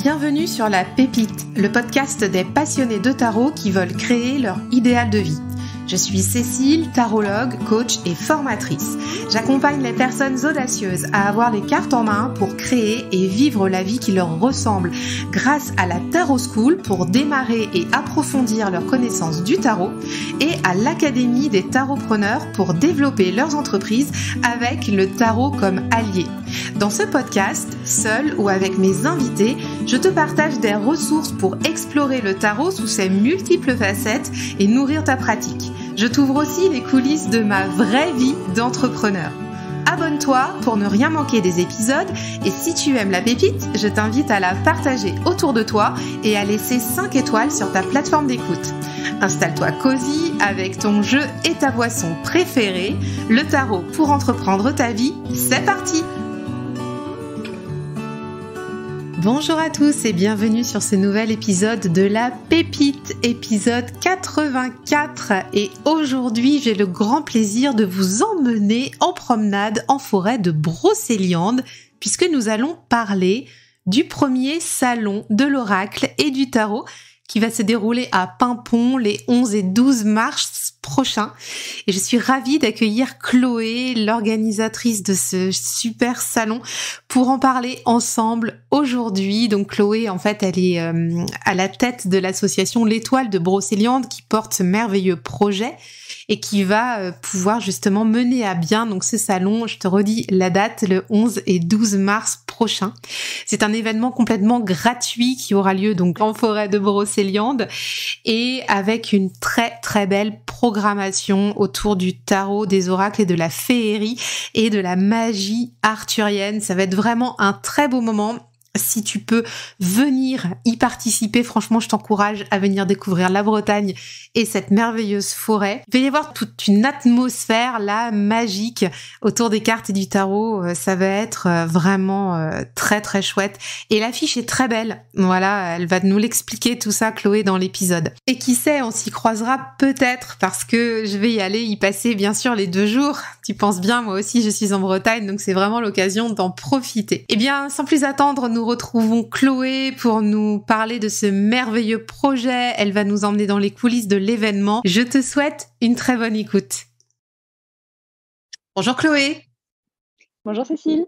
Bienvenue sur La Pépite, le podcast des passionnés de tarot qui veulent créer leur idéal de vie. Je suis Cécile, tarologue, coach et formatrice. J'accompagne les personnes audacieuses à avoir les cartes en main pour créer et vivre la vie qui leur ressemble grâce à la Tarot School pour démarrer et approfondir leurs connaissances du tarot et à l'Académie des Tarotpreneurs pour développer leurs entreprises avec le tarot comme allié. Dans ce podcast, seul ou avec mes invités, je te partage des ressources pour explorer le tarot sous ses multiples facettes et nourrir ta pratique. Je t'ouvre aussi les coulisses de ma vraie vie d'entrepreneur. Abonne-toi pour ne rien manquer des épisodes et si tu aimes la pépite, je t'invite à la partager autour de toi et à laisser 5 étoiles sur ta plateforme d'écoute. Installe-toi cosy avec ton jeu et ta boisson préférée, le tarot pour entreprendre ta vie, c'est parti! Bonjour à tous et bienvenue sur ce nouvel épisode de La Pépite, épisode 84. Et aujourd'hui, j'ai le grand plaisir de vous emmener en promenade en forêt de Brocéliande, puisque nous allons parler du premier salon de l'oracle et du tarot qui va se dérouler à Paimpont les 11 et 12 mars prochains. Et je suis ravie d'accueillir Chloé, l'organisatrice de ce super salon, pour en parler ensemble aujourd'hui. Donc Chloé, en fait, elle est à la tête de l'association L'Étoile de Brocéliande qui porte ce merveilleux projet et qui va pouvoir justement mener à bien donc ce salon, je te redis la date, le 11 et 12 mars prochain. C'est un événement complètement gratuit qui aura lieu donc en forêt de Brocéliande et avec une très très belle programmation autour du tarot, des oracles et de la féerie et de la magie arthurienne. Ça va être vraiment un très beau moment. Si tu peux venir y participer, franchement, je t'encourage à venir découvrir la Bretagne et cette merveilleuse forêt. Il va y avoir toute une atmosphère là magique autour des cartes et du tarot. Ça va être vraiment très très chouette. Et l'affiche est très belle. Voilà, elle va nous l'expliquer tout ça, Chloé, dans l'épisode. Et qui sait, on s'y croisera peut-être parce que je vais y aller y passer bien sûr les 2 jours. Tu penses bien, moi aussi je suis en Bretagne, donc c'est vraiment l'occasion d'en profiter. Eh bien, sans plus attendre, nous retrouvons Chloé pour nous parler de ce merveilleux projet. Elle va nous emmener dans les coulisses de l'événement. Je te souhaite une très bonne écoute. Bonjour Chloé. Bonjour Cécile.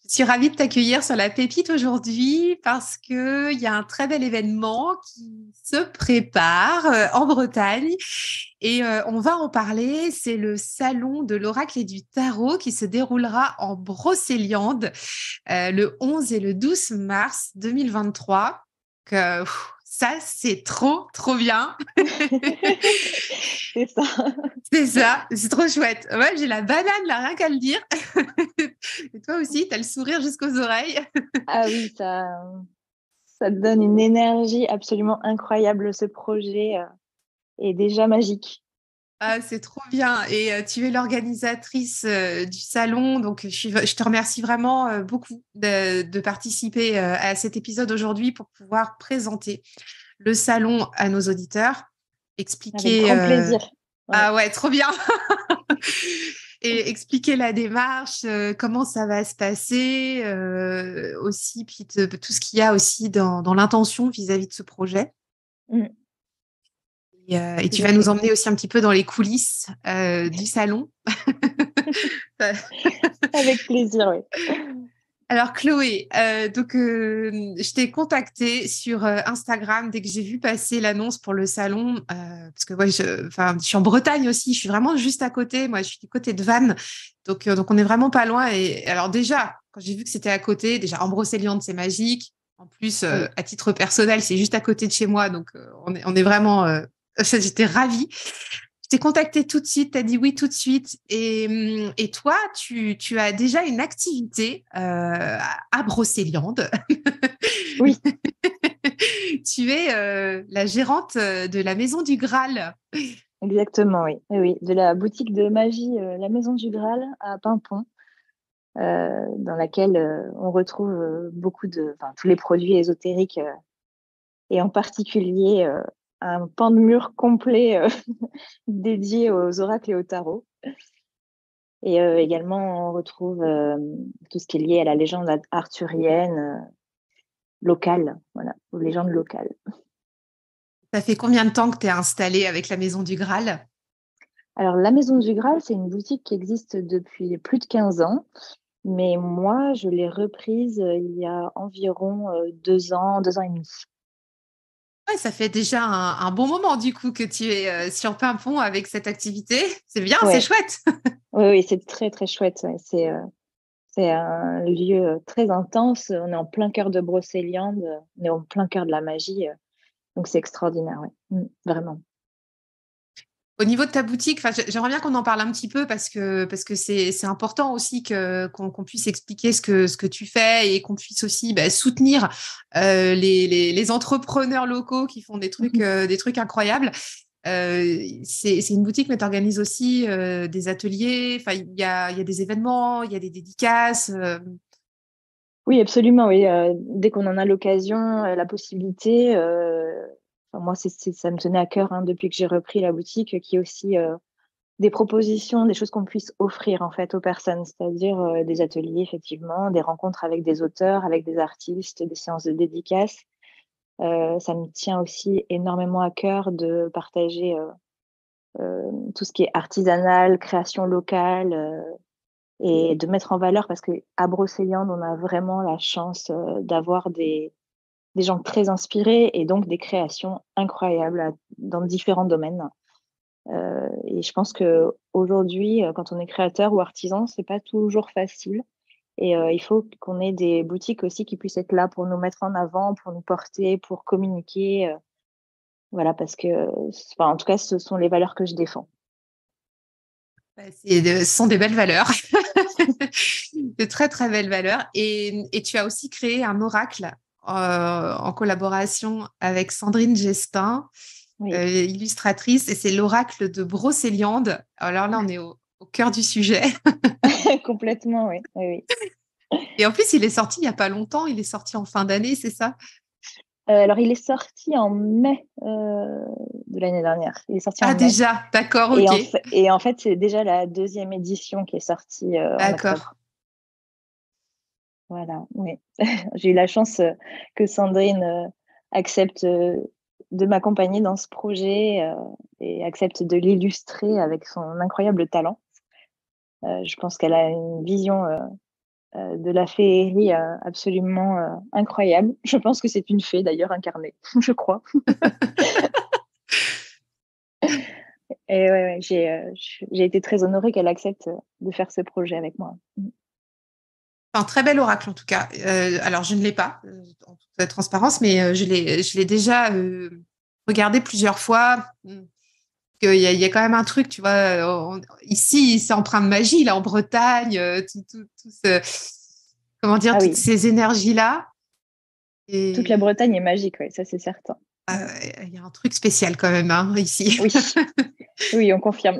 Je suis ravie de t'accueillir sur La Pépite aujourd'hui parce qu'il y a un très bel événement qui se prépare en Bretagne et on va en parler. C'est le salon de l'oracle et du tarot qui se déroulera en Brocéliande le 11 et le 12 mars 2023. Ça, c'est trop, trop bien. C'est ça. C'est ça, c'est trop chouette. Ouais, j'ai la banane là, rien qu'à le dire. Et toi aussi, t'as le sourire jusqu'aux oreilles. Ah oui, ça te donne une énergie absolument incroyable. Ce projet est déjà magique. Ah, c'est trop bien. Et tu es l'organisatrice du salon, donc je te remercie vraiment beaucoup de participer à cet épisode aujourd'hui pour pouvoir présenter le salon à nos auditeurs, expliquer. Avec grand plaisir. Ouais. Ah ouais, trop bien. Et expliquer la démarche, comment ça va se passer, aussi, puis tout ce qu'il y a aussi dans l'intention vis-à-vis de ce projet. Mm. Et tu vas nous emmener aussi un petit peu dans les coulisses du salon. Avec plaisir, oui. Alors Chloé, je t'ai contactée sur Instagram dès que j'ai vu passer l'annonce pour le salon, parce que ouais, je suis en Bretagne aussi, je suis vraiment juste à côté, moi je suis du côté de Vannes, donc on est vraiment pas loin. Et alors déjà, quand j'ai vu que c'était à côté, déjà en Brocéliande c'est magique, en plus Oui. à titre personnel c'est juste à côté de chez moi, donc on est vraiment, j'étais ravie. Je t'ai contacté tout de suite, tu as dit oui tout de suite. Et toi, tu as déjà une activité à Brocéliande. Oui. Tu es la gérante de la Maison du Graal. Exactement, oui. Oui, de la boutique de magie La Maison du Graal à Paimpont, dans laquelle on retrouve tous les produits ésotériques et en particulier un pan de mur complet dédié aux oracles et au tarot. Et également, on retrouve tout ce qui est lié à la légende arthurienne locales, voilà, aux légendes locales. Ça fait combien de temps que tu es installée avec la Maison du Graal? Alors, la Maison du Graal, c'est une boutique qui existe depuis plus de 15 ans, mais moi, je l'ai reprise il y a environ 2 ans et demi. Ouais, ça fait déjà un bon moment du coup que tu es sur Pimpon avec cette activité. C'est bien, c'est Ouais, chouette. oui, oui, c'est très, très chouette. Ouais. C'est un lieu très intense. On est en plein cœur de Brocéliande, on est en plein cœur de la magie. Donc, c'est extraordinaire, ouais. Vraiment. Au niveau de ta boutique, j'aimerais bien qu'on en parle un petit peu parce que c'est important aussi qu'on puisse expliquer ce que tu fais et qu'on puisse aussi soutenir les entrepreneurs locaux qui font des trucs incroyables. C'est une boutique, mais tu organises aussi des ateliers. Enfin, il y a des événements, il y a des dédicaces. Oui, absolument. Oui. Dès qu'on en a l'occasion, la possibilité, enfin, moi, ça me tenait à cœur hein, depuis que j'ai repris la boutique, qu'il y ait aussi des propositions, des choses qu'on puisse offrir en fait aux personnes, c'est-à-dire des ateliers, effectivement, des rencontres avec des auteurs, avec des artistes, des séances de dédicaces. Ça me tient aussi énormément à cœur de partager tout ce qui est artisanal, création locale. Et de mettre en valeur parce qu'à Brocéliande, on a vraiment la chance d'avoir des gens très inspirés et donc des créations incroyables dans différents domaines. Et je pense qu'aujourd'hui, quand on est créateur ou artisan, c'est pas toujours facile. Et il faut qu'on ait des boutiques aussi qui puissent être là pour nous mettre en avant, pour nous porter, pour communiquer. Voilà, parce que, enfin, en tout cas, ce sont les valeurs que je défends. Ce sont des belles valeurs, de très très belles valeurs. Et tu as aussi créé un oracle en collaboration avec Sandrine Gestin, Oui, illustratrice, et c'est l'oracle de Brocéliande. Alors là, on est au cœur du sujet. complètement, oui. Oui, oui. Et en plus, il est sorti il n'y a pas longtemps, il est sorti en fin d'année, c'est ça? Alors, il est sorti en mai de l'année dernière. Il est sorti en Ah mai. déjà, d'accord, Et ok. en fait, c'est déjà la deuxième édition qui est sortie en D'accord. octobre. Voilà, oui. J'ai eu la chance que Sandrine accepte de m'accompagner dans ce projet et accepte de l'illustrer avec son incroyable talent. Je pense qu'elle a une vision de la féerie absolument incroyable. Je pense que c'est une fée d'ailleurs incarnée, je crois. Et ouais, ouais, j'ai été très honorée qu'elle accepte de faire ce projet avec moi. Un très bel oracle en tout cas. Alors, je ne l'ai pas, en toute transparence, mais je l'ai déjà regardé plusieurs fois. Il y a quand même un truc, tu vois. Ici, c'est empreint de magie, là, en Bretagne, comment dire, Ah toutes oui, ces énergies-là. toute la Et Bretagne est magique, ouais, ça c'est certain. euh, Ouais. il y a un truc spécial quand même, hein, ici. Oui, oui, on confirme.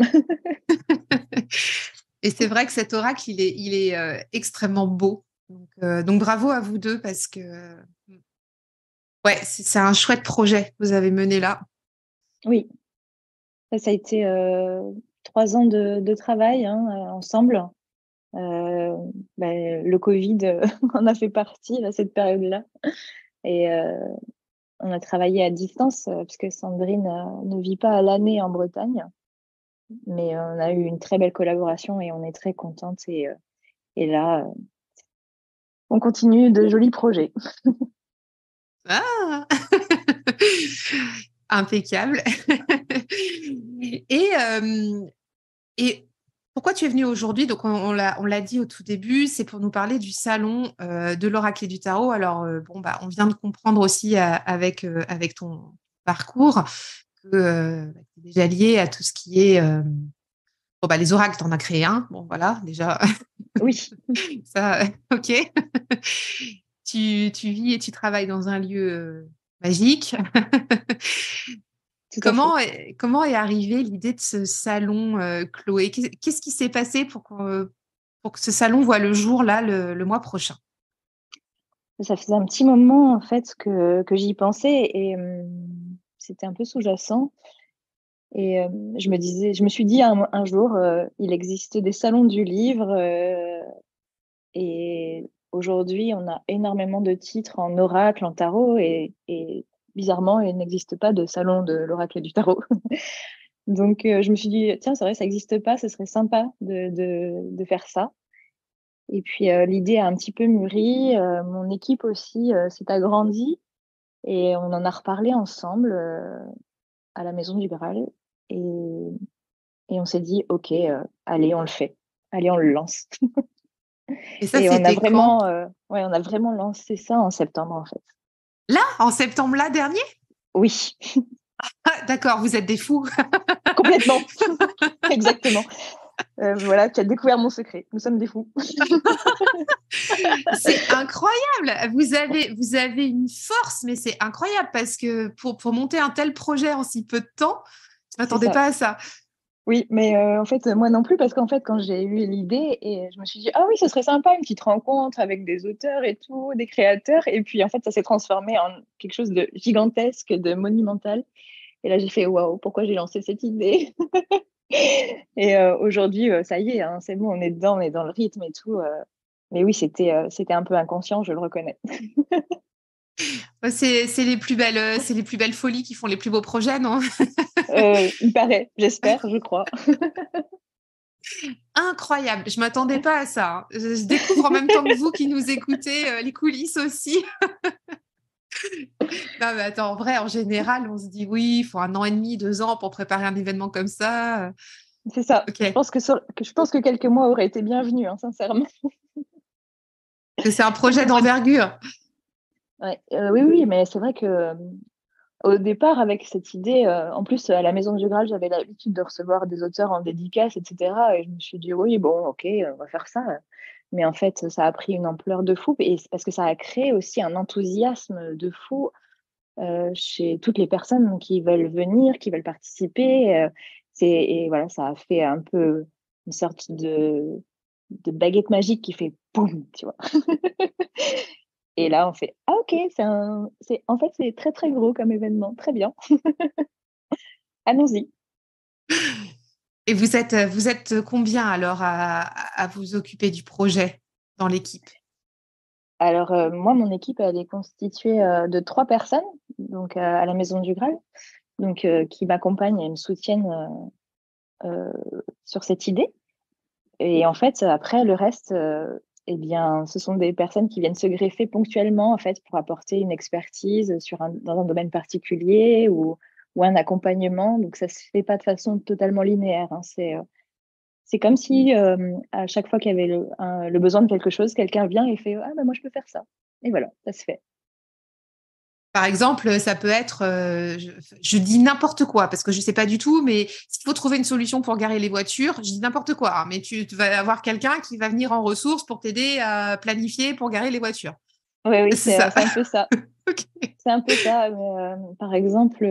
Et c'est vrai que cet oracle, il est extrêmement beau. Donc, bravo à vous deux parce que ouais, c'est un chouette projet que vous avez mené là. Oui, ça a été 3 ans de travail hein, ensemble. Euh, le Covid en a fait partie à cette période-là. Et on a travaillé à distance puisque Sandrine ne vit pas à l'année en Bretagne. Mais on a eu une très belle collaboration et on est très contente. Et là, on continue de jolis projets. Ah impeccable. Et, euh, et pourquoi tu es venue aujourd'hui? Donc, on l'a dit au tout début, c'est pour nous parler du salon de l'oracle et du tarot. Alors, bon, on vient de comprendre aussi avec ton parcours que tu es déjà lié à tout ce qui est. Bon, les oracles, tu en as créé un. Bon, voilà, déjà, Oui, ça, ok. Tu vis et tu travailles dans un lieu magique. tout à fait. Comment est arrivée l'idée de ce salon, Chloé? Qu'est-ce qui s'est passé pour que ce salon voit le jour là le mois prochain? Ça faisait un petit moment en fait que j'y pensais et c'était un peu sous-jacent. Et je me suis dit un jour, il existe des salons du livre et aujourd'hui, on a énormément de titres en oracle, en tarot, et bizarrement, il n'existe pas de salon de l'oracle et du tarot. Donc, je me suis dit, tiens, c'est vrai, ça n'existe pas, ce serait sympa de faire ça. Et puis, l'idée a un petit peu mûri. Mon équipe aussi s'est agrandie et on en a reparlé ensemble à la Maison du Graal. Et, et on s'est dit, OK, allez, on le fait. Allez, on le lance. Et ça, Et c'était quand? ouais, on a vraiment lancé ça en septembre, en fait. Là, en septembre là dernier? Oui, Ah, d'accord, vous êtes des fous. complètement. Exactement. Voilà, tu as découvert mon secret. Nous sommes des fous. C'est incroyable. Vous avez une force, mais c'est incroyable parce que pour monter un tel projet en si peu de temps, je C'est m'attendais ça. pas à ça. Oui, mais en fait, moi non plus, parce qu'en fait, quand j'ai eu l'idée, et je me suis dit, ah oui, ce serait sympa, une petite rencontre avec des auteurs et tout, des créateurs. Et puis, en fait, ça s'est transformé en quelque chose de gigantesque, de monumental. Et là, j'ai fait, waouh, pourquoi j'ai lancé cette idée? Et aujourd'hui, ça y est, hein, c'est bon, on est dedans, on est dans le rythme et tout. Mais oui, c'était un peu inconscient, je le reconnais. C'est les plus belles folies qui font les plus beaux projets, non? Il paraît, j'espère, je crois. Incroyable. Je m'attendais pas à ça, hein. Je découvre en même temps que vous qui nous écoutez les coulisses aussi. Non, mais attends, en vrai, en général, on se dit oui, il faut 1 an et demi, 2 ans pour préparer un événement comme ça. C'est ça. Ok. Je pense que quelques mois auraient été bienvenus, hein, sincèrement. Que c'est un projet Quelques mois. d'envergure. Ouais, oui, oui, mais c'est vrai que au départ, avec cette idée, en plus, à la Maison du Graal, j'avais l'habitude de recevoir des auteurs en dédicace, etc. Et je me suis dit, oui, bon, ok, on va faire ça. Mais en fait, ça a pris une ampleur de fou. Et c'est parce que ça a créé aussi un enthousiasme de fou chez toutes les personnes qui veulent venir, qui veulent participer. Et voilà, ça a fait un peu une sorte de baguette magique qui fait boum, tu vois. Et là, on fait, ah ok, en fait, c'est très très gros comme événement, très bien, allons-y. Et vous êtes combien alors à vous occuper du projet dans l'équipe? Alors, moi, mon équipe, elle est constituée de 3 personnes, donc à la Maison du Graal, donc qui m'accompagnent et me soutiennent sur cette idée. Et en fait, après, le reste, eh bien, ce sont des personnes qui viennent se greffer ponctuellement, en fait, pour apporter une expertise dans un domaine particulier ou un accompagnement. Donc, ça se fait pas de façon totalement linéaire, hein. C'est comme si à chaque fois qu'il y avait le besoin de quelque chose, quelqu'un vient et fait, ah ben moi je peux faire ça. Et voilà, ça se fait. Par exemple, ça peut être, je dis n'importe quoi parce que je ne sais pas du tout, mais s'il faut trouver une solution pour garer les voitures, je dis n'importe quoi, hein, mais tu vas avoir quelqu'un qui va venir en ressources pour t'aider à planifier pour garer les voitures. Oui, oui, C'est ça. c'est un peu ça. Ok. C'est un peu ça. Mais, par exemple,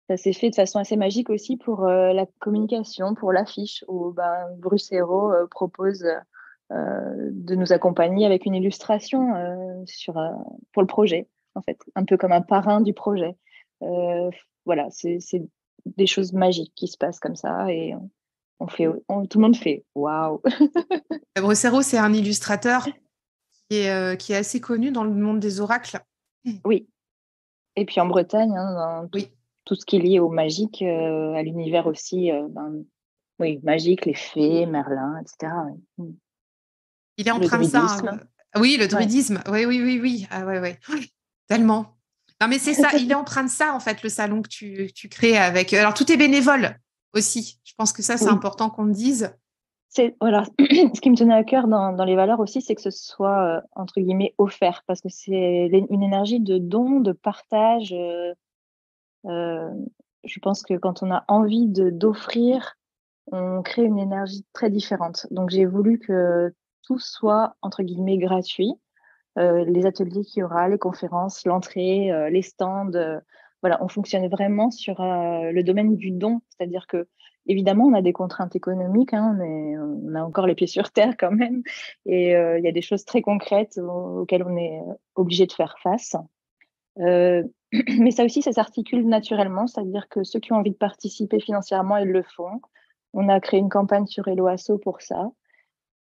ça s'est fait de façon assez magique aussi pour la communication, pour l'affiche, où ben, Bruce Hérault propose de nous accompagner avec une illustration pour le projet, en fait, un peu comme un parrain du projet. Euh, voilà, c'est des choses magiques qui se passent comme ça et tout le monde fait waouh. Brocero, c'est un illustrateur qui est assez connu dans le monde des oracles. Oui. Et puis en Bretagne, hein, dans Oui, tout ce qui est lié au magique, à l'univers aussi, ben, oui, magique, les fées, Merlin, etc. Ouais. il est Le empreint de ça, hein. druidisme. Oui, le Ouais. druidisme. Oui, oui, oui, oui. Ah, ouais, ouais. Tellement. Non, mais c'est ça. Il est empreint de ça, en fait, le salon que tu crées avec. Alors, tout est bénévole aussi. Je pense que ça, c'est Oui, important qu'on le dise. voilà. Ce qui me tenait à cœur dans les valeurs aussi, c'est que ce soit entre guillemets offert, parce que c'est une énergie de don, de partage. Euh, je pense que quand on a envie d'offrir, on crée une énergie très différente. Donc j'ai voulu que tout soit entre guillemets gratuit. Les ateliers qu'il y aura, les conférences, l'entrée, les stands. Voilà, on fonctionne vraiment sur le domaine du don. C'est-à-dire que, évidemment, on a des contraintes économiques, hein, mais on a encore les pieds sur terre quand même. Et il y a des choses très concrètes auxquelles on est obligé de faire face. Euh, mais ça aussi, ça s'articule naturellement. C'est-à-dire que ceux qui ont envie de participer financièrement, ils le font. On a créé une campagne sur Helloasso pour ça.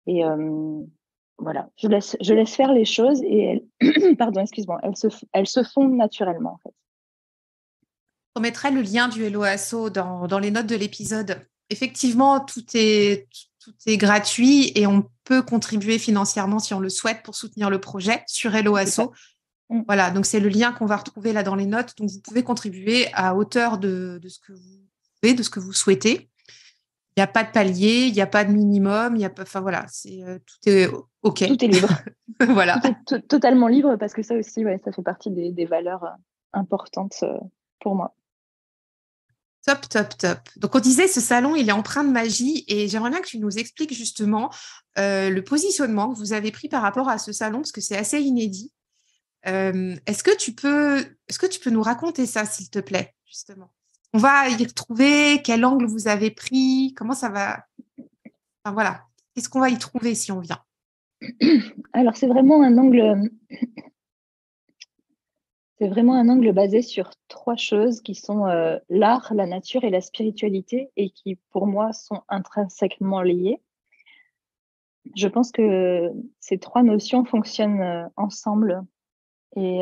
Et, voilà, je laisse faire les choses et pardon, excuse-moi, elles se font naturellement en fait. On mettra le lien du Hello Asso dans les notes de l'épisode. Effectivement, tout est gratuit et on peut contribuer financièrement si on le souhaite pour soutenir le projet sur Hello C'est ça. Asso. Mm. Voilà, donc c'est le lien qu'on va retrouver là dans les notes. Donc vous pouvez contribuer à hauteur de ce que vous pouvez, de ce que vous souhaitez. Il n'y a pas de palier, il n'y a pas de minimum, il y a pas, enfin voilà, tout est OK. Tout est libre. Voilà. Tout est totalement libre parce que ça aussi, ouais, ça fait partie des valeurs importantes pour moi. Top, top, top. Donc, on disait, ce salon, il est empreint de magie et j'aimerais bien que tu nous expliques justement le positionnement que vous avez pris par rapport à ce salon parce que c'est assez inédit. Est-ce que tu peux nous raconter ça, s'il te plaît, justement? On va y retrouver quel angle vous avez pris, comment ça va. Enfin, voilà. Qu'est-ce qu'on va y trouver si on vient? Alors, c'est vraiment un angle basé sur trois choses qui sont l'art, la nature et la spiritualité et qui, pour moi, sont intrinsèquement liées. Je pense que ces trois notions fonctionnent ensemble et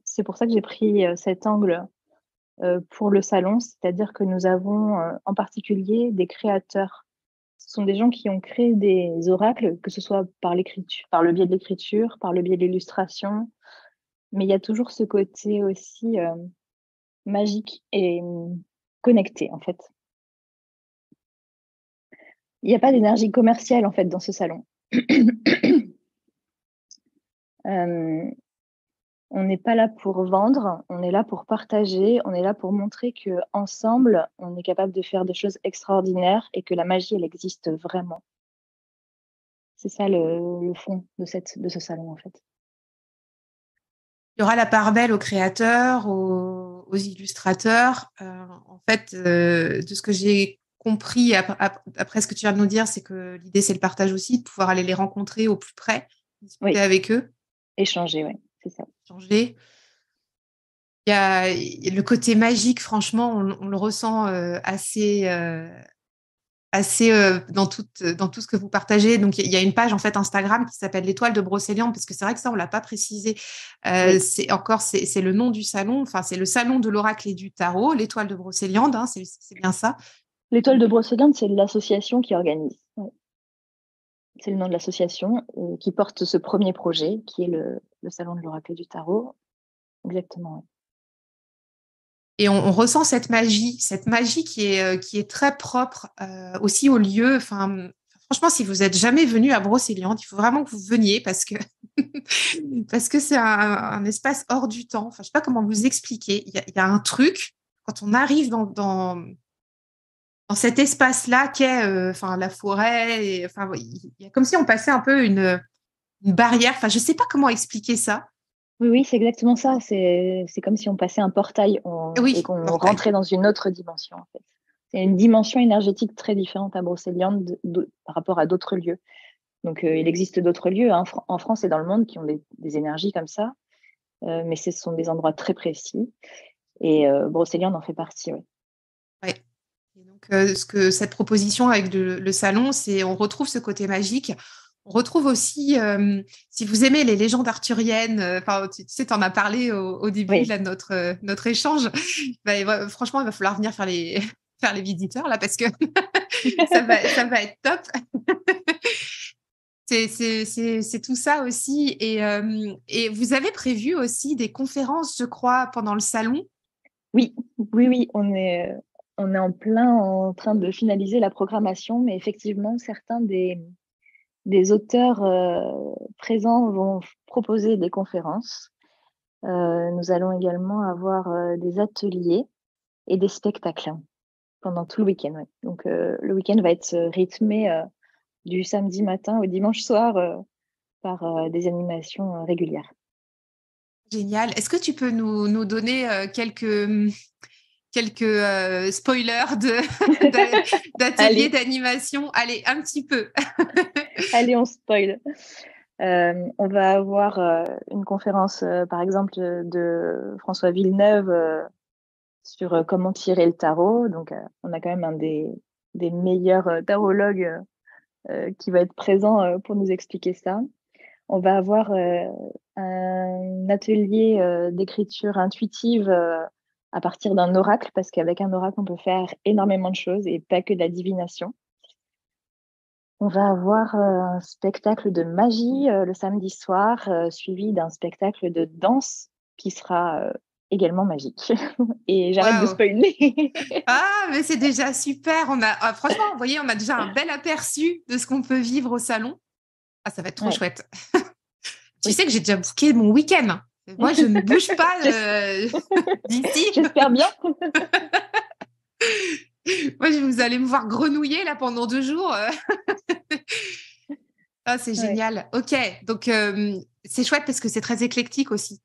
c'est pour ça que j'ai pris cet angle pour le salon, c'est-à-dire que nous avons en particulier des créateurs. Ce sont des gens qui ont créé des oracles, que ce soit par l'écriture, par le biais de l'écriture, par le biais de l'illustration, mais il y a toujours ce côté aussi magique et connecté en fait. Il n'y a pas d'énergie commerciale en fait dans ce salon. On n'est pas là pour vendre, on est là pour partager, on est là pour montrer que ensemble, on est capable de faire des choses extraordinaires et que la magie, elle existe vraiment. C'est ça le fond de ce salon en fait. Il y aura la part belle aux créateurs, aux illustrateurs. En fait, de ce que j'ai compris après ce que tu viens de nous dire, c'est que l'idée, c'est le partage aussi, de pouvoir aller les rencontrer au plus près, discuter avec eux, échanger, oui, c'est ça. changer. Il y a le côté magique, franchement, on le ressent assez dans tout ce que vous partagez. Donc, il y a une page en fait Instagram qui s'appelle l'Étoile de Brocéliande, parce que c'est vrai que ça, on l'a pas précisé. C'est le nom du salon. Enfin, c'est le salon de l'oracle et du tarot, l'Étoile de Brocéliande. Hein, c'est bien ça. L'Étoile de Brocéliande, c'est l'association qui organise. Ouais. C'est le nom de l'association qui porte ce premier projet, qui est le salon de l'oracle et du tarot. Exactement. Ouais. Et on ressent cette magie qui est très propre aussi au lieu. Enfin, franchement, si vous êtes jamais venu à Brocéliande, il faut vraiment que vous veniez parce que c'est un espace hors du temps. Enfin, je sais pas comment vous expliquer. Il y a un truc quand on arrive dans cet espace-là qu'est la forêt. Et, enfin, il y a comme si on passait un peu une barrière. Enfin, je sais pas comment expliquer ça. Oui, c'est exactement ça. C'est comme si on passait un portail et qu'on rentrait dans une autre dimension. En fait. C'est une dimension énergétique très différente à Brocéliande par rapport à d'autres lieux. Donc, il existe d'autres lieux en France et dans le monde qui ont des énergies comme ça, mais ce sont des endroits très précis. Et Brocéliande en fait partie. Oui. Ouais. Et donc, cette proposition avec le salon, c'est on retrouve ce côté magique. On retrouve aussi, si vous aimez les légendes arthuriennes, tu sais, tu en as parlé au début là, de notre échange. Franchement, il va falloir venir faire faire les visiteurs là parce que ça va être top. C'est tout ça aussi. Et vous avez prévu aussi des conférences, je crois, pendant le salon? Oui, on est en train de finaliser la programmation, mais effectivement, certains des auteurs présents vont proposer des conférences. Nous allons également avoir des ateliers et des spectacles pendant tout le week-end. Ouais. Donc, le week-end va être rythmé du samedi matin au dimanche soir par des animations régulières. Génial. Est-ce que tu peux nous donner quelques spoilers d'ateliers d'animation? Allez, un petit peu. Allez, on spoil. On va avoir une conférence, par exemple, de François Villeneuve sur comment tirer le tarot. Donc, on a quand même un des meilleurs tarologues qui va être présent pour nous expliquer ça. On va avoir un atelier d'écriture intuitive à partir d'un oracle, parce qu'avec un oracle, on peut faire énormément de choses et pas que de la divination. On va avoir un spectacle de magie le samedi soir, suivi d'un spectacle de danse qui sera également magique. Et j'arrête de Waouh! spoiler. Ah, mais c'est déjà super. Franchement, vous voyez, on a déjà un bel aperçu de ce qu'on peut vivre au salon. Ah, ça va être trop Ouais, chouette. Tu oui. sais que j'ai déjà booké mon week-end. Moi, je ne bouge pas J'es- d'ici. J'espère bien. Moi, vous allez me voir grenouiller là pendant 2 jours. Ah, c'est Ouais. génial. Ok, donc c'est chouette parce que c'est très éclectique aussi.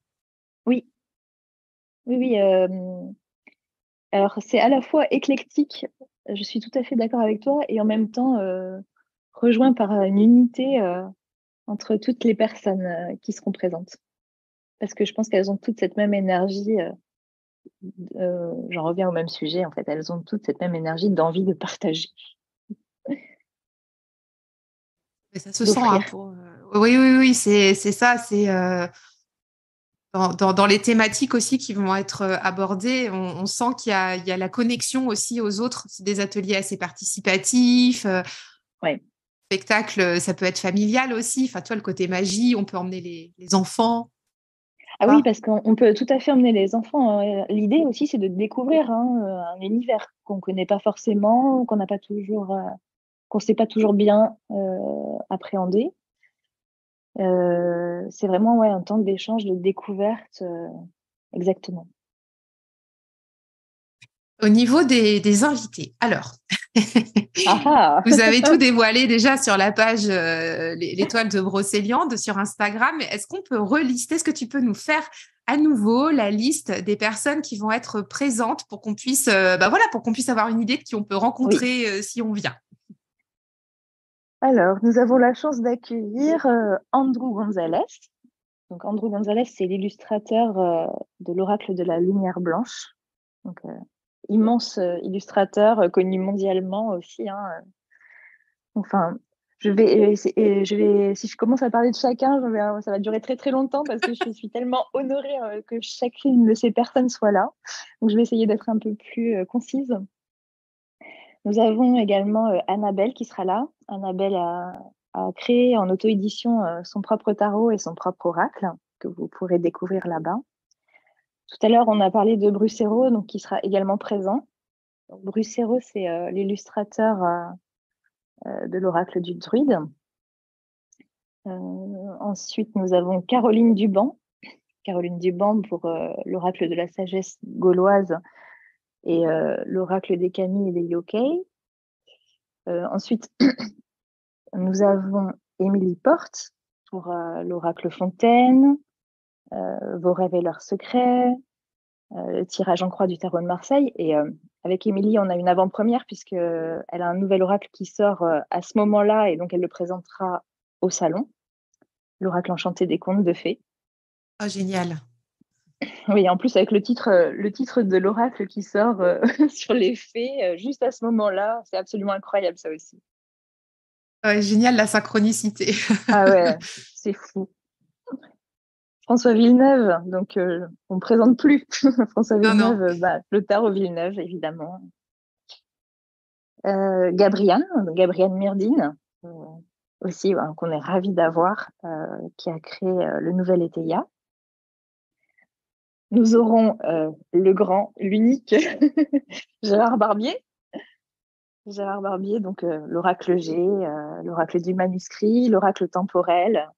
Oui, oui, oui. Alors, c'est à la fois éclectique, je suis tout à fait d'accord avec toi, et en même temps rejoint par une unité entre toutes les personnes qui seront présentes. Parce que je pense qu'elles ont toutes cette même énergie. J'en reviens au même sujet, en fait. Elles ont toutes cette même énergie d'envie de partager, Mais ça se sent, hein, d'offrir. Oui, oui, oui, c'est ça. C'est dans les thématiques aussi qui vont être abordées, on sent il y a la connexion aussi aux autres. C'est des ateliers assez participatifs. Ouais. Spectacle, ça peut être familial aussi. Enfin, tu vois, le côté magie, on peut emmener les enfants. Ah oui, Ah, parce qu'on peut tout à fait emmener les enfants, hein. L'idée aussi, c'est de découvrir un univers qu'on ne connaît pas forcément, qu'on n'a pas toujours, qu'on ne sait pas toujours bien appréhender. C'est vraiment ouais, un temps d'échange, de découverte. Exactement. au niveau des invités. Alors, Ah ah. vous avez tout dévoilé déjà sur la page l'étoile de Brocéliande sur Instagram. Mais est-ce qu'on peut relister? Est-ce que tu peux nous faire à nouveau la liste des personnes qui vont être présentes pour qu'on puisse, voilà, pour qu'on puisse avoir une idée de qui on peut Oui. rencontrer si on vient? Alors, nous avons la chance d'accueillir Andrew Gonzalez. Donc, Andrew Gonzalez, c'est l'illustrateur de l'Oracle de la Lumière Blanche. Donc, immense illustrateur connu mondialement aussi, hein. Enfin, si je commence à parler de chacun, ça va durer très très longtemps parce que je suis tellement honorée que chacune de ces personnes soit là. Donc, je vais essayer d'être un peu plus concise. Nous avons également Annabelle qui sera là. Annabelle a créé en auto-édition son propre tarot et son propre oracle que vous pourrez découvrir là-bas. Tout à l'heure, on a parlé de Brucero, donc qui sera également présent. Donc, Brucero, c'est l'illustrateur de l'oracle du druide. Ensuite, nous avons Caroline Duban. Caroline Duban pour l'oracle de la sagesse gauloise et l'oracle des Kami et des Yokai. Ensuite, nous avons Émilie Porte pour l'oracle Fontaine, Vos rêves et leurs secrets, le tirage en croix du tarot de Marseille. Et avec Émilie, on a une avant-première puisqu'elle a un nouvel oracle qui sort à ce moment-là et donc elle le présentera au salon, l'oracle enchanté des contes de fées. Oh, génial. Oui, en plus avec le titre de l'oracle qui sort sur les fées, juste à ce moment-là, c'est absolument incroyable ça aussi. Ouais, génial la synchronicité. Ah ouais, c'est fou. François Villeneuve, donc on ne présente plus. François Non, non. Villeneuve, le tarot Villeneuve, évidemment. Gabrielle Myrdine, aussi, qu'on est ravis d'avoir, qui a créé le nouvel Eteia. Nous aurons le grand, l'unique Gérard Barbier. Gérard Barbier, donc l'oracle G, l'oracle du manuscrit, l'oracle temporel,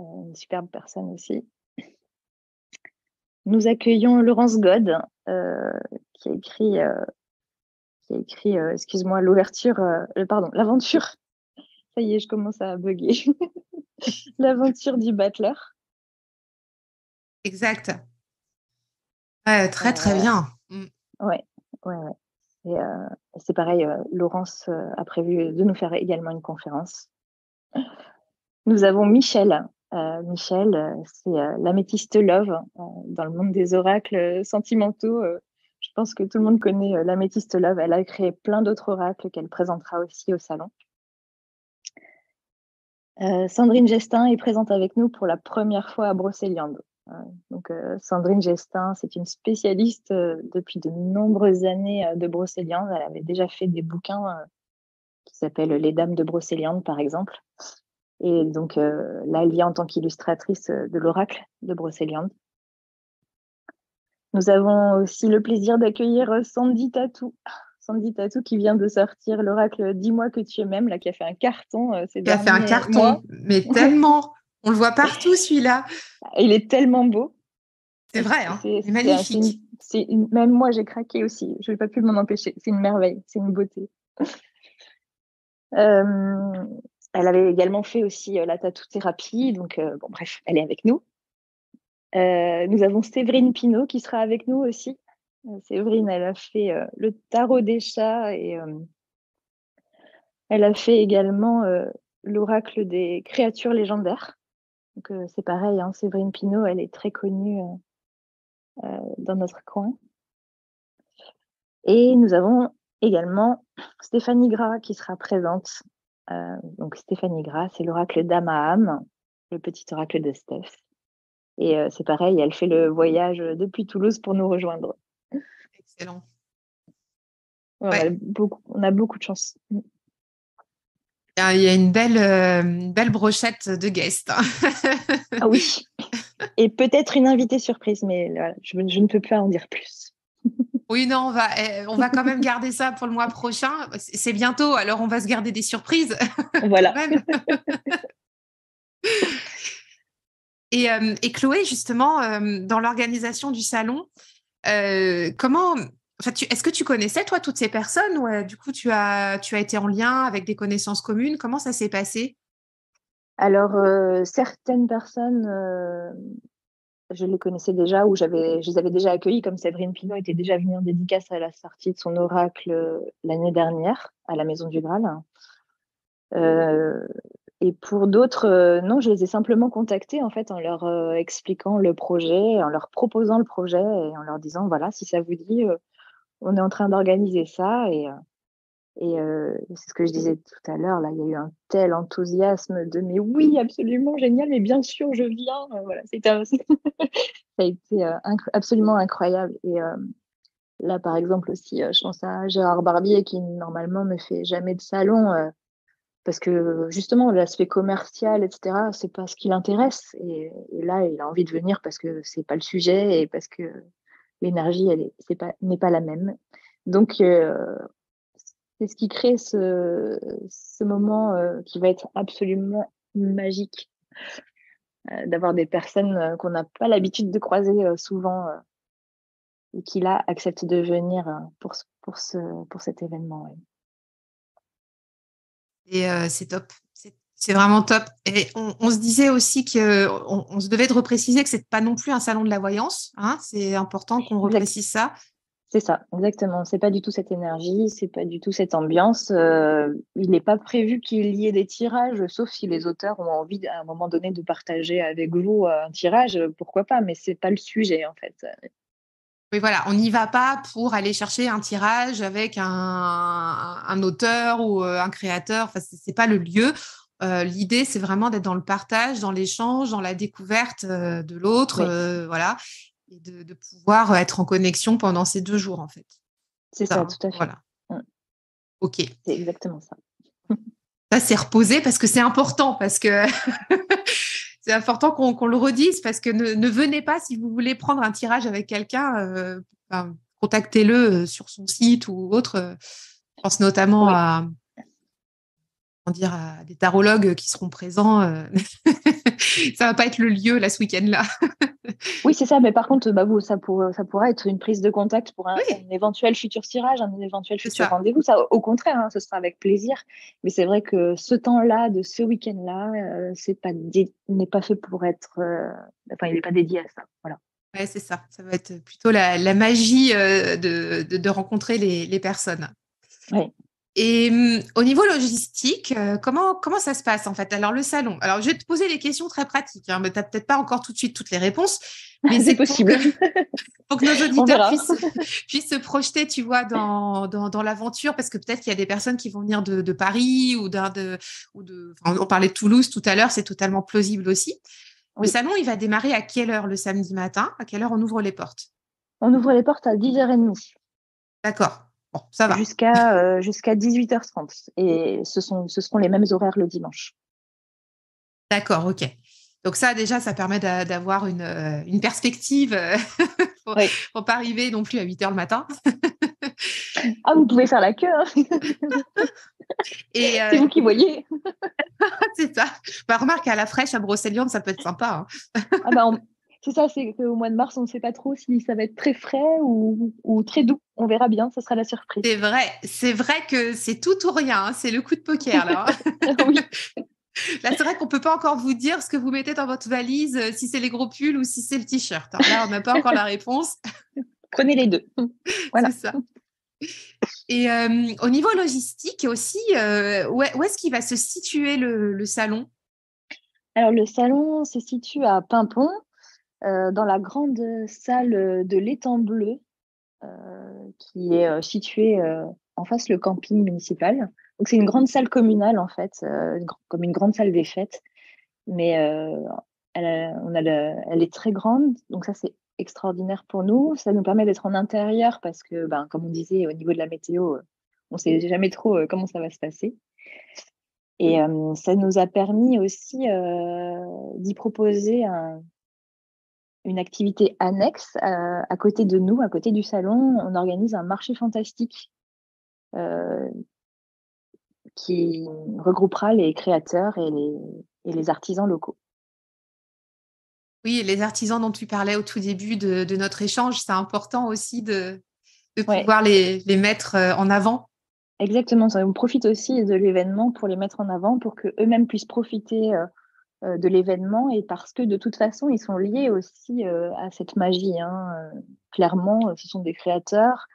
une superbe personne aussi. Nous accueillons Laurence God, euh, qui a écrit, excuse-moi, l'aventure. Ça y est, je commence à bugger. L'aventure du battleur. Exact. Ouais, très, très Euh, bien. Mm. ouais, ouais, ouais. C'est pareil, Laurence a prévu de nous faire également une conférence. Nous avons Michel. Michel, c'est l'améthyste love dans le monde des oracles sentimentaux. Je pense que tout le monde connaît l'améthyste love. Elle a créé plein d'autres oracles qu'elle présentera aussi au salon. Sandrine Gestin est présente avec nous pour la première fois à Brocéliande. Donc, Sandrine Gestin, c'est une spécialiste depuis de nombreuses années de Brocéliande. Elle avait déjà fait des bouquins qui s'appellent Les Dames de Brocéliande, par exemple. Et donc, là, elle vient en tant qu'illustratrice de l'oracle de Brocéliande. Nous avons aussi le plaisir d'accueillir Sandy Tatou. Sandy Tatou qui vient de sortir l'oracle Dis-moi que tu es même, là, qui a fait un carton ces Qui a fait un derniers mois. carton, mais tellement. On le voit partout, celui-là. Il est tellement beau. C'est vrai, hein, c'est magnifique. Même moi, j'ai craqué aussi. Je n'ai pas pu m'en empêcher. C'est une merveille, c'est une beauté. Elle avait également fait aussi la tatou-thérapie. Donc, bon, bref, elle est avec nous. Nous avons Séverine Pinault qui sera avec nous aussi. Séverine, elle a fait le tarot des chats et elle a fait également l'oracle des créatures légendaires. Donc, c'est pareil, hein, Séverine Pinault, elle est très connue dans notre coin. Et nous avons également Stéphanie Gras qui sera présente. Donc, Stéphanie Gras, c'est l'oracle d'Amaham, le petit oracle de Steph. Et c'est pareil, elle fait le voyage depuis Toulouse pour nous rejoindre. Excellent. Ouais. On a beaucoup de chance. Il y a une belle brochette de guests. Ah oui. Et peut-être une invitée surprise, mais voilà, je ne peux pas en dire plus. Oui, non, on va quand même garder ça pour le mois prochain. C'est bientôt, alors on va se garder des surprises. Voilà. Et Chloé, justement, dans l'organisation du salon, comment, enfin, est-ce que tu connaissais, toi, toutes ces personnes ou du coup, tu as été en lien avec des connaissances communes? Comment ça s'est passé? Alors, certaines personnes, je les connaissais déjà ou je les avais déjà accueillies, comme Séverine Pinault était déjà venue en dédicace à la sortie de son oracle l'année dernière à la Maison du Graal. Et pour d'autres, non, je les ai simplement contactés en fait en leur expliquant le projet, en leur proposant le projet et en leur disant voilà, si ça vous dit, on est en train d'organiser ça et c'est ce que je disais tout à l'heure, là, il y a eu un tel enthousiasme de mais oui, absolument génial, mais bien sûr, je viens. Voilà, ça a été absolument incroyable. Et là, par exemple, aussi, je pense à Gérard Barbier qui normalement ne fait jamais de salon parce que justement, l'aspect commercial, etc., c'est pas ce qui l'intéresse. Et là, il a envie de venir parce que c'est pas le sujet et parce que l'énergie, n'est pas la même. Donc, c'est ce qui crée ce moment qui va être absolument magique, d'avoir des personnes qu'on n'a pas l'habitude de croiser souvent et qui là acceptent de venir pour cet événement. Ouais. Et c'est top. C'est vraiment top. Et on se disait aussi on se devait de repréciser que c'est pas non plus un salon de la voyance. Hein, c'est important qu'on reprécise ça. C'est ça, exactement. C'est pas du tout cette énergie, c'est pas du tout cette ambiance. Il n'est pas prévu qu'il y ait des tirages, sauf si les auteurs ont envie à un moment donné de partager avec vous un tirage, pourquoi pas, mais c'est pas le sujet en fait. Oui, voilà, on n'y va pas pour aller chercher un tirage avec un auteur ou un créateur. Enfin, c'est pas le lieu. L'idée, c'est vraiment d'être dans le partage, dans l'échange, dans la découverte de l'autre, Oui. voilà, et de pouvoir être en connexion pendant ces 2 jours, en fait. C'est ça, tout à fait. Voilà. Ok. C'est exactement ça. Ça, c'est reposé parce que c'est important, parce que c'est important qu'on le redise, parce que ne venez pas si vous voulez prendre un tirage avec quelqu'un, contactez-le sur son site ou autre. Je pense notamment à des tarologues qui seront présents. Ça va pas être le lieu là ce week-end-là. Oui, c'est ça, mais par contre, ça pourra être une prise de contact pour un éventuel futur tirage, un éventuel futur rendez-vous. Ça, au contraire, hein, ce sera avec plaisir. Mais c'est vrai que ce temps-là, de ce week-end-là, n'est pas fait pour être. Il n'est pas dédié à ça. Voilà. Ouais, c'est ça. Ça va être plutôt la magie de rencontrer les personnes. Oui. Et au niveau logistique, comment ça se passe en fait? Alors le salon. Alors je vais te poser des questions très pratiques, hein, mais tu n'as peut-être pas encore tout de suite toutes les réponses, mais C'est c'est possible. pour que nos On auditeurs verra. puissent se projeter, tu vois, dans l'aventure, parce que peut-être qu'il y a des personnes qui vont venir de Paris enfin, on parlait de Toulouse tout à l'heure, c'est totalement plausible aussi. Le Oui. salon, il va démarrer à quelle heure le samedi matin? À quelle heure on ouvre les portes? On ouvre les portes à 10h30 D'accord. Bon, ça va. jusqu'à 18h30. Et ce seront les mêmes horaires le dimanche. D'accord, ok. Donc ça, déjà, ça permet d'avoir une perspective. Faut, Oui. faut pas arriver non plus à 8 heures le matin. Ah, vous pouvez faire la queue, hein. Et C'est vous qui voyez. c'est ça. Bah, remarque, à la fraîche, à Brocéliande, ça peut être sympa, hein. Ah bah, c'est ça, c'est qu'au mois de mars, on ne sait pas trop si ça va être très frais ou très doux. On verra bien, ce sera la surprise. C'est vrai que c'est tout ou rien, hein. C'est le coup de poker, là, hein. Oui. Là, c'est vrai qu'on peut pas encore vous dire ce que vous mettez dans votre valise, si c'est les gros pulls ou si c'est le t-shirt, hein. Là, on n'a pas encore la réponse. Prenez les deux. C'est Voilà. ça. Et au niveau logistique aussi, où est-ce qu'il va se situer le salon? Alors, le salon se situe à Paimpont, dans la grande salle de l'Étang Bleu, qui est située en face le camping municipal. Donc, c'est une grande salle communale, en fait, comme une grande salle des fêtes. Mais elle est très grande, donc ça, c'est extraordinaire pour nous. Ça nous permet d'être en intérieur parce que, ben, comme on disait, au niveau de la météo, on ne sait jamais trop comment ça va se passer. Et ça nous a permis aussi d'y proposer une activité annexe à côté de nous, à côté du salon. On organise un marché fantastique euh, qui regroupera les créateurs et les artisans locaux. Oui, les artisans dont tu parlais au tout début de notre échange, c'est important aussi de Ouais, pouvoir les mettre en avant. exactement. On profite aussi de l'événement pour les mettre en avant, pour qu'eux-mêmes puissent profiter de l'événement et parce que de toute façon, ils sont liés aussi à cette magie, hein. Clairement, ce sont des créateurs.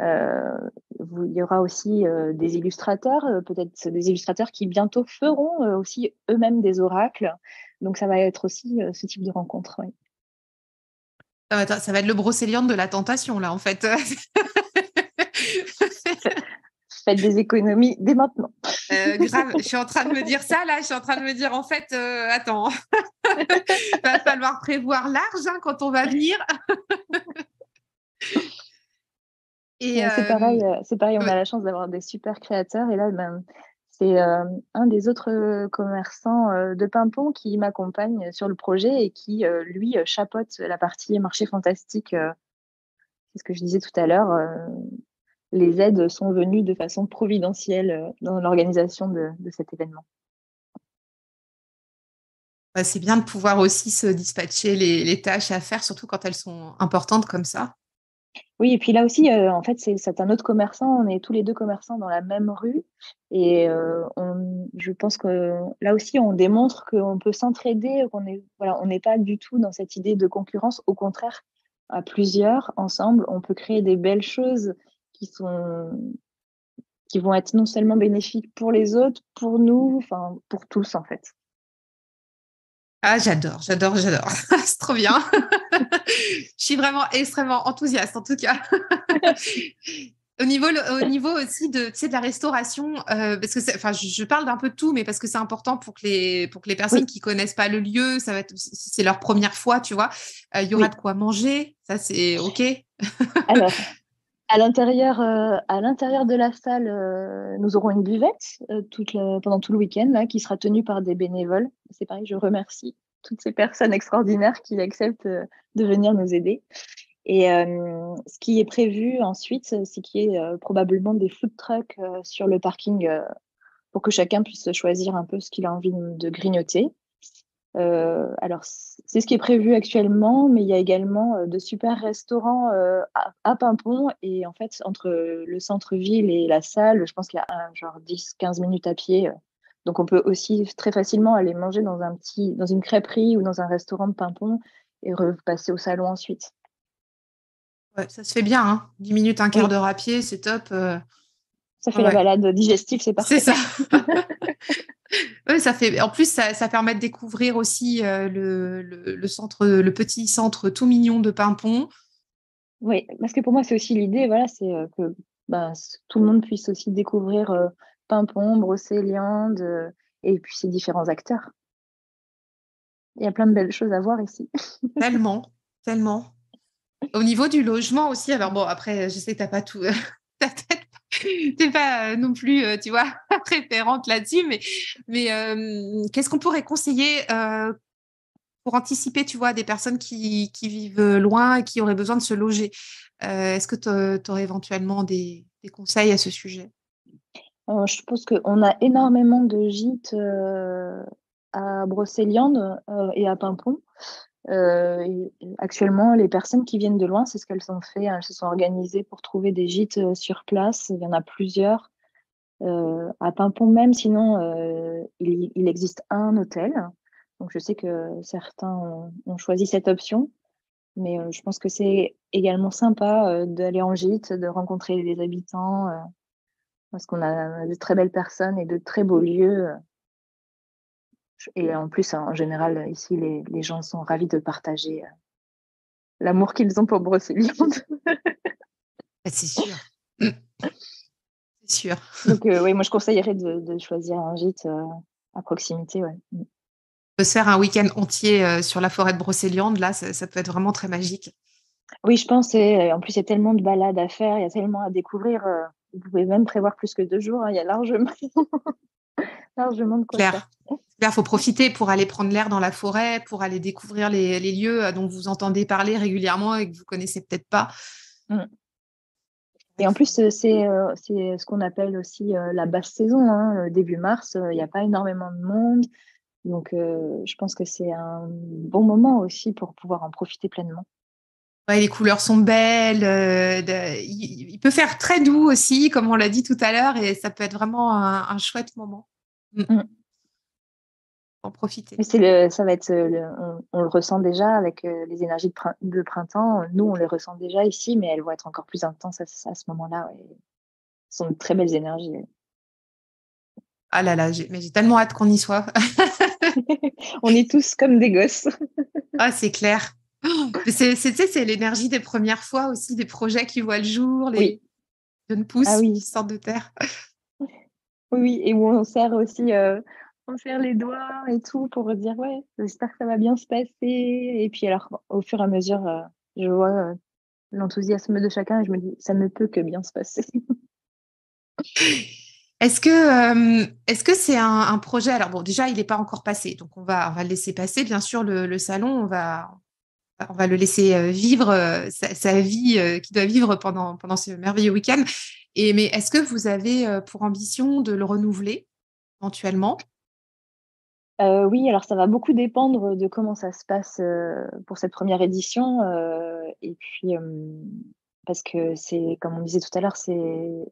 Euh, il y aura aussi des illustrateurs, peut-être des illustrateurs qui bientôt feront aussi eux-mêmes des oracles. Donc, ça va être aussi ce type de rencontre. Oui. Ça va être le Brocéliande de la tentation, là, en fait. Faites des économies dès maintenant. Grave, je suis en train de me dire ça, là, je suis en train de me dire, en fait, attends, va falloir prévoir large, hein, quand on va venir. Et C'est pareil, on a ouais. la chance d'avoir des super créateurs. Et là, ben, c'est un des autres commerçants de Paimpont qui m'accompagne sur le projet et qui, lui, chapeaute la partie marché fantastique. C'est ce que je disais tout à l'heure. Les aides sont venues de façon providentielle dans l'organisation de cet événement. Bah, c'est bien de pouvoir aussi se dispatcher les tâches à faire, surtout quand elles sont importantes comme ça. Oui, et puis là aussi, en fait, c'est un autre commerçant. On est tous les deux commerçants dans la même rue. Et je pense que là aussi, on démontre qu'on peut s'entraider, voilà, on n'est pas du tout dans cette idée de concurrence. Au contraire, à plusieurs, ensemble, on peut créer des belles choses qui sont, qui vont être non seulement bénéfiques pour les autres, pour nous, enfin, pour tous, en fait. Ah, j'adore. C'est trop bien. Je suis vraiment extrêmement enthousiaste, en tout cas. Au niveau aussi de, tu sais, de la restauration, parce que enfin, je parle d'un peu de tout, mais parce que c'est important pour que les personnes Oui, qui connaissent pas le lieu, c'est leur première fois, tu vois. Il y aura oui. de quoi manger, ça c'est OK. Alors, à l'intérieur de la salle, nous aurons une buvette pendant tout le week-end là, qui sera tenue par des bénévoles. C'est pareil, je remercie toutes ces personnes extraordinaires qui acceptent de venir nous aider. Et ce qui est prévu ensuite, c'est qu'il y ait probablement des food trucks sur le parking pour que chacun puisse choisir un peu ce qu'il a envie de grignoter. Alors, c'est ce qui est prévu actuellement, mais il y a également de super restaurants à Paimpont. Et en fait, entre le centre-ville et la salle, je pense qu'il y a genre 10-15 minutes à pied. Donc, on peut aussi très facilement aller manger dans une crêperie ou dans un restaurant de Paimpont et repasser au salon ensuite. Ouais, ça se fait bien, hein. 10 minutes, un quart Oui, d'heure à pied, c'est top. Ça fait la Ouais, balade digestive, c'est c'est parfait. ça. Ouais, ça fait. En plus, ça permet de découvrir aussi le centre, le petit centre tout mignon de Pimpon. Oui, parce que pour moi, c'est aussi l'idée, voilà, c'est que tout le monde puisse aussi découvrir Pimpon, Brocéliande, et puis ses différents acteurs. Il y a plein de belles choses à voir ici. Tellement, tellement. Au niveau du logement aussi, alors bon, après, je sais que t'as pas tout, t'as peut-être t'es pas non plus, tu vois, référente là-dessus, mais qu'est-ce qu'on pourrait conseiller pour anticiper, tu vois, des personnes qui vivent loin et qui auraient besoin de se loger? Est-ce que tu aurais éventuellement des conseils à ce sujet? Je pense qu'on a énormément de gîtes à Brocéliande et à Pimpon. Actuellement, les personnes qui viennent de loin, c'est ce qu'elles ont fait. Elles se sont organisées pour trouver des gîtes sur place. Il y en a plusieurs. À Pimpon même, sinon, il existe un hôtel. Donc, je sais que certains ont choisi cette option. Mais je pense que c'est également sympa d'aller en gîte, de rencontrer les habitants, parce qu'on a de très belles personnes et de très beaux lieux. Et en plus, en général, ici, les gens sont ravis de partager l'amour qu'ils ont pour Brocéliande. Ah, c'est sûr. Mm, c'est sûr. Donc, oui, moi, je conseillerais de choisir un gîte à proximité. Ouais. On peut se faire un week-end entier sur la forêt de Brocéliande, là, ça peut être vraiment très magique. Oui, je pense. Et en plus, il y a tellement de balades à faire, il y a tellement à découvrir. Vous pouvez même prévoir plus que 2 jours. Hein, il y a largement, largement de quoi faire. Claire. Il faut profiter pour aller prendre l'air dans la forêt, pour aller découvrir les lieux dont vous entendez parler régulièrement et que vous connaissez peut-être pas. Mm. C'est Et vrai en qu'il plus, faut- c'est ce qu'on appelle aussi la basse saison. Hein. Début mars, il n'y a pas énormément de monde. Donc, je pense que c'est un bon moment aussi pour pouvoir en profiter pleinement. Ouais, les couleurs sont belles. Il peut faire très doux aussi, comme on l'a dit tout à l'heure, et ça peut être vraiment un chouette moment. Mm, Mm. en profiter. Mais ça va être, on le ressent déjà avec les énergies de printemps. Nous, on les ressent déjà ici, mais elles vont être encore plus intenses à ce moment-là. Ouais. Ce sont de très belles énergies. Ah là là, mais j'ai tellement hâte qu'on y soit. On est tous comme des gosses. Ah, c'est clair. Tu sais, c'est l'énergie des premières fois aussi, des projets qui voient le jour, Oui, les jeunes ah pousses qui oui, sortent de terre. oui, oui. Et où on serre aussi, on serre les doigts et tout pour dire, ouais, j'espère que ça va bien se passer. Et puis alors, au fur et à mesure, je vois l'enthousiasme de chacun et je me dis, ça ne peut que bien se passer. Est-ce que c'est un projet? Alors bon, déjà, il n'est pas encore passé, donc on va le laisser passer. Bien sûr, le salon, on va le laisser vivre sa vie qu'il doit vivre pendant ce merveilleux week-end. Mais est-ce que vous avez pour ambition de le renouveler éventuellement? Oui, alors ça va beaucoup dépendre de comment ça se passe pour cette première édition. Et puis, parce que c'est, comme on disait tout à l'heure, c'est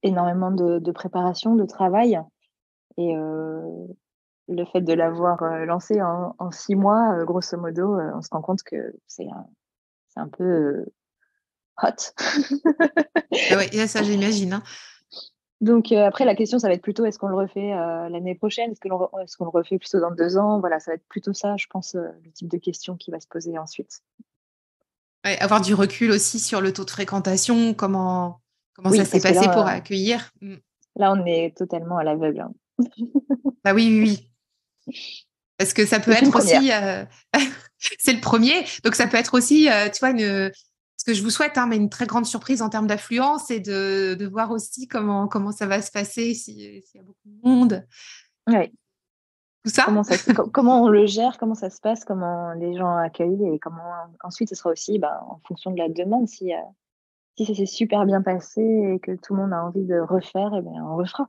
énormément de préparation, de travail. Et le fait de l'avoir lancé en 6 mois, grosso modo, on se rend compte que c'est un peu hot. Ah ouais, et ça, j'imagine, hein. Donc après, la question, ça va être plutôt est-ce qu'on le refait l'année prochaine? Est-ce qu'on le refait plutôt dans 2 ans? Voilà, ça va être plutôt ça, je pense, le type de question qui va se poser ensuite. Ouais, avoir du recul aussi sur le taux de fréquentation, comment ça Oui, s'est parce que passé pour là, accueillir. là, on est totalement à l'aveugle. Hein. Bah oui, oui, oui. Parce que ça peut C'est une être première. aussi, c'est le premier, donc ça peut être aussi, tu vois, ce que je vous souhaite, hein, mais une très grande surprise en termes d'affluence et de voir aussi comment ça va se passer s'il y a beaucoup de monde, Oui. tout ça. Comment on le gère, comment ça se passe, comment les gens accueillent et comment ensuite ce sera aussi en fonction de la demande. Si ça s'est super bien passé et que tout le monde a envie de refaire, eh bien, on refera.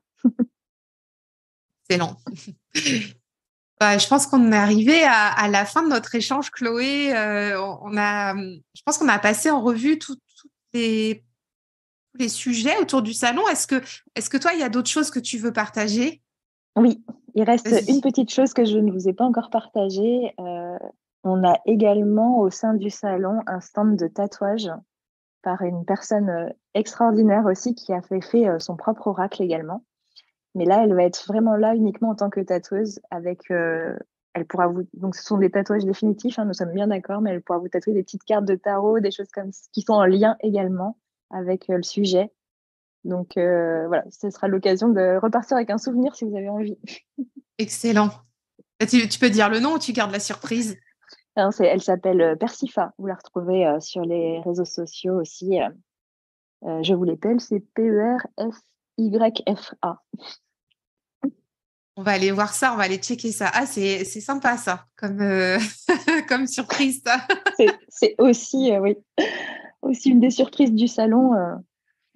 Excellent. Bah, je pense qu'on est arrivé à la fin de notre échange, Chloé. Je pense qu'on a passé en revue tous les sujets autour du salon. Est-ce que toi, il y a d'autres choses que tu veux partager? Oui, il reste une Vas-y. petite chose que je ne vous ai pas encore partagée. On a également au sein du salon un stand de tatouage par une personne extraordinaire aussi qui a fait son propre oracle également. Mais là, elle va être vraiment là uniquement en tant que tatoueuse avec, elle pourra vous, donc ce sont des tatouages définitifs, hein, nous sommes bien d'accord, mais elle pourra vous tatouer des petites cartes de tarot, des choses comme qui sont en lien également avec le sujet. Donc voilà, ce sera l'occasion de repartir avec un souvenir si vous avez envie. Excellent. Tu peux dire le nom ou tu gardes la surprise? Non, elle s'appelle Persifa. Vous la retrouvez sur les réseaux sociaux aussi. Je vous l'appelle, c'est Persyfa. On va aller voir ça, on va aller checker ça. Ah, c'est sympa ça, comme, comme surprise ça. C'est aussi, oui, aussi une des surprises du salon,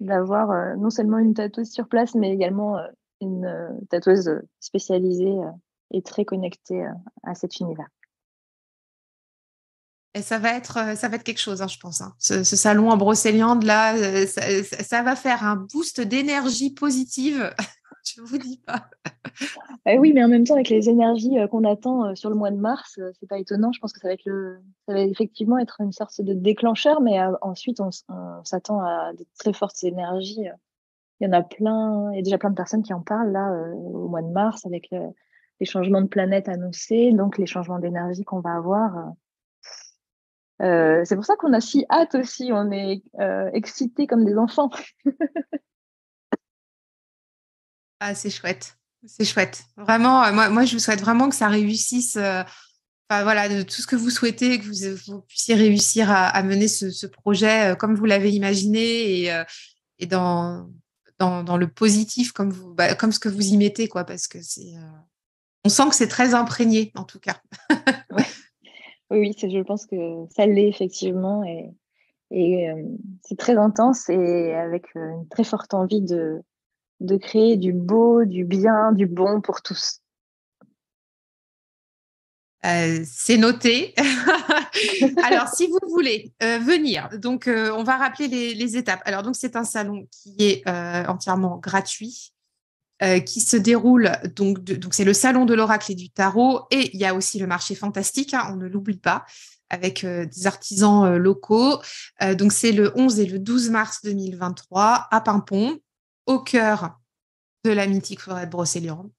d'avoir non seulement une tatoueuse sur place, mais également une tatoueuse spécialisée et très connectée à cet univers. Et ça va être quelque chose, hein, je pense. Hein. Ce salon en Brocéliande, là, ça va faire un boost d'énergie positive. Je vous dis pas. Oui, mais en même temps, avec les énergies qu'on attend sur le mois de mars, c'est pas étonnant. Je pense que ça va effectivement être une sorte de déclencheur, mais ensuite, on s'attend à de très fortes énergies. Il y en a plein, il y a déjà plein de personnes qui en parlent là au mois de mars avec les changements de planète annoncés, donc les changements d'énergie qu'on va avoir. C'est pour ça qu'on a si hâte aussi. On est excités comme des enfants. Ah, c'est chouette. C'est chouette. Vraiment, moi, je vous souhaite vraiment que ça réussisse. Enfin, voilà, de tout ce que vous souhaitez, que vous puissiez réussir à mener ce projet comme vous l'avez imaginé et dans le positif comme comme ce que vous y mettez, quoi, parce que on sent que c'est très imprégné, en tout cas. Ouais. Oui, je pense que ça l'est effectivement et c'est très intense et avec une très forte envie de créer du beau, du bien, du bon pour tous. C'est noté. Alors, si vous voulez venir, donc on va rappeler les étapes. Alors, donc c'est un salon qui est entièrement gratuit, qui se déroule donc c'est le salon de l'oracle et du tarot, et il y a aussi le marché fantastique, hein, on ne l'oublie pas, avec des artisans locaux. Donc c'est le 11 et le 12 mars 2023 à Paimpont, au cœur de la mythique forêt de Brocéliande.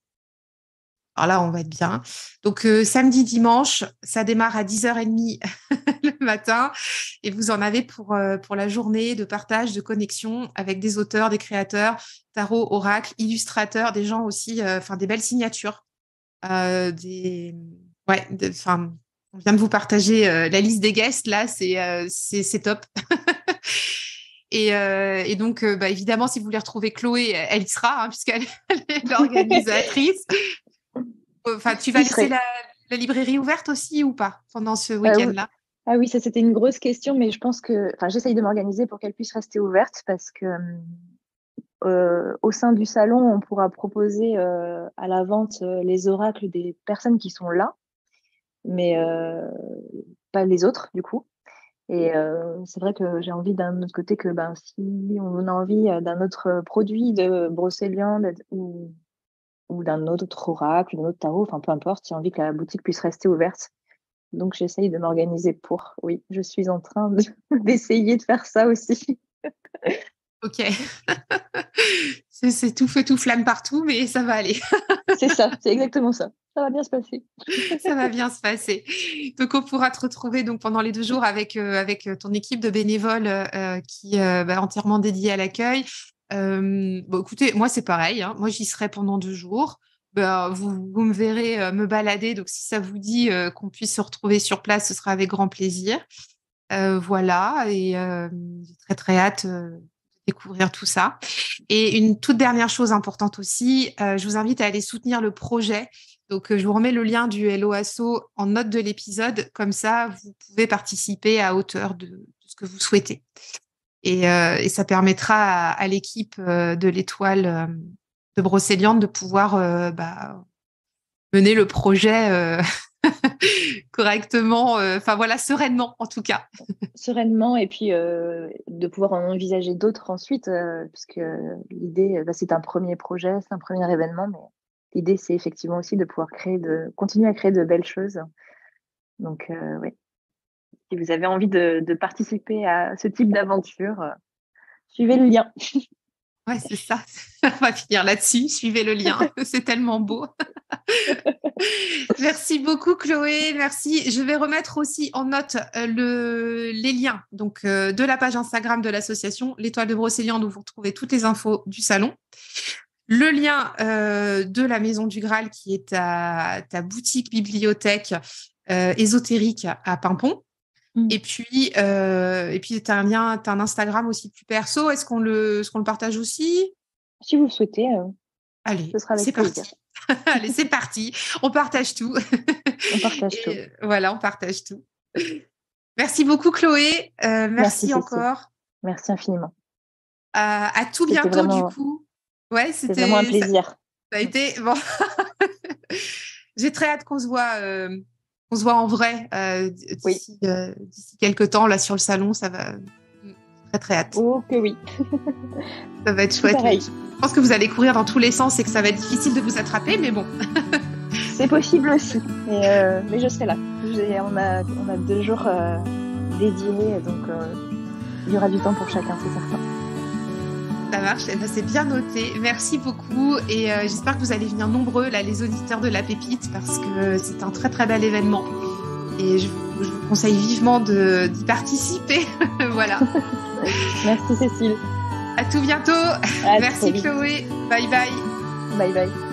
Alors là, on va être bien. Donc, samedi, dimanche, ça démarre à 10h30 le matin et vous en avez pour la journée de partage, de connexion avec des auteurs, des créateurs, tarot, oracle, illustrateurs, des gens aussi, enfin, des belles signatures. Des... Ouais, enfin, on vient de vous partager la liste des guests, là, c'est top. Et donc, évidemment, si vous voulez retrouver Chloé, elle y sera, hein, puisqu'elle elle est l'organisatrice. Enfin, tu vas J'y laisser serai. la librairie ouverte aussi ou pas pendant ce Euh, week-end-là? ah oui, ça c'était une grosse question, mais je pense que, enfin, j'essaye de m'organiser pour qu'elle puisse rester ouverte parce que au sein du salon, on pourra proposer à la vente les oracles des personnes qui sont là, mais pas les autres du coup. Et c'est vrai que j'ai envie d'un autre côté que ben, si on a envie d'un autre produit de Brocéliande ou d'un autre oracle, d'un autre tarot, enfin peu importe, j'ai envie que la boutique puisse rester ouverte. Donc j'essaye de m'organiser pour. Oui, je suis en train d'essayer de faire ça aussi. Ok. C'est tout feu, tout flamme partout, mais ça va aller. C'est ça, c'est exactement ça. Ça va bien se passer. Ça va bien se passer. Donc, on pourra te retrouver donc, pendant les 2 jours avec ton équipe de bénévoles qui est entièrement dédiée à l'accueil. Bon, écoutez, moi, c'est pareil. Hein. Moi, j'y serai pendant 2 jours. Ben, vous me verrez me balader. Donc, si ça vous dit qu'on puisse se retrouver sur place, ce sera avec grand plaisir. Voilà. Et j'ai très, très hâte de découvrir tout ça. Et une toute dernière chose importante aussi, je vous invite à aller soutenir le projet. Donc, je vous remets le lien du Hello Asso en note de l'épisode. Comme ça, vous pouvez participer à hauteur de ce que vous souhaitez. Et ça permettra à l'équipe de l'Étoile de Brocéliande de pouvoir mener le projet correctement, enfin voilà, sereinement en tout cas. Sereinement et puis de pouvoir en envisager d'autres ensuite, puisque l'idée, c'est un premier projet, c'est un premier événement, mais l'idée, c'est effectivement aussi de pouvoir continuer à créer de belles choses. Donc, oui, si vous avez envie de participer à ce type d'aventure, Suivez le lien. Ouais, c'est ça. On va finir là-dessus. Suivez le lien. C'est tellement beau. Merci beaucoup, Chloé. Merci. Je vais remettre aussi en note les liens donc, de la page Instagram de l'association L'Étoile de Brocéliande où vous retrouvez toutes les infos du salon. Le lien de la Maison du Graal qui est ta boutique bibliothèque ésotérique à Pimpon. Et puis, tu as un lien, tu as un Instagram aussi plus perso. Est-ce qu'on le partage aussi? Si vous le souhaitez, allez, ce sera avec c'est plaisir. parti. Allez, c'est parti. On partage tout. On partage tout. Voilà, on partage tout. Merci beaucoup, Chloé. Merci encore. Merci infiniment. À tout bientôt, vraiment... du coup. Ouais, c'était vraiment un plaisir. Ça a été... Bon. J'ai très hâte qu'on se voit... On se voit en vrai d'ici quelques temps, là, sur le salon. Ça va... Très, très hâte. Oh, que oui. Ça va être chouette. Je pense que vous allez courir dans tous les sens et que ça va être difficile de vous attraper, mais bon. C'est possible aussi. Mais je serai là. On a 2 jours dédiés, donc il y aura du temps pour chacun, c'est certain. Ça marche, c'est bien noté. Merci beaucoup et j'espère que vous allez venir nombreux, là, les auditeurs de La Pépite, parce que c'est un très très bel événement et je vous conseille vivement d'y participer. Voilà. Merci Cécile. À tout bientôt. Merci Chloé. Bye bye. Bye bye.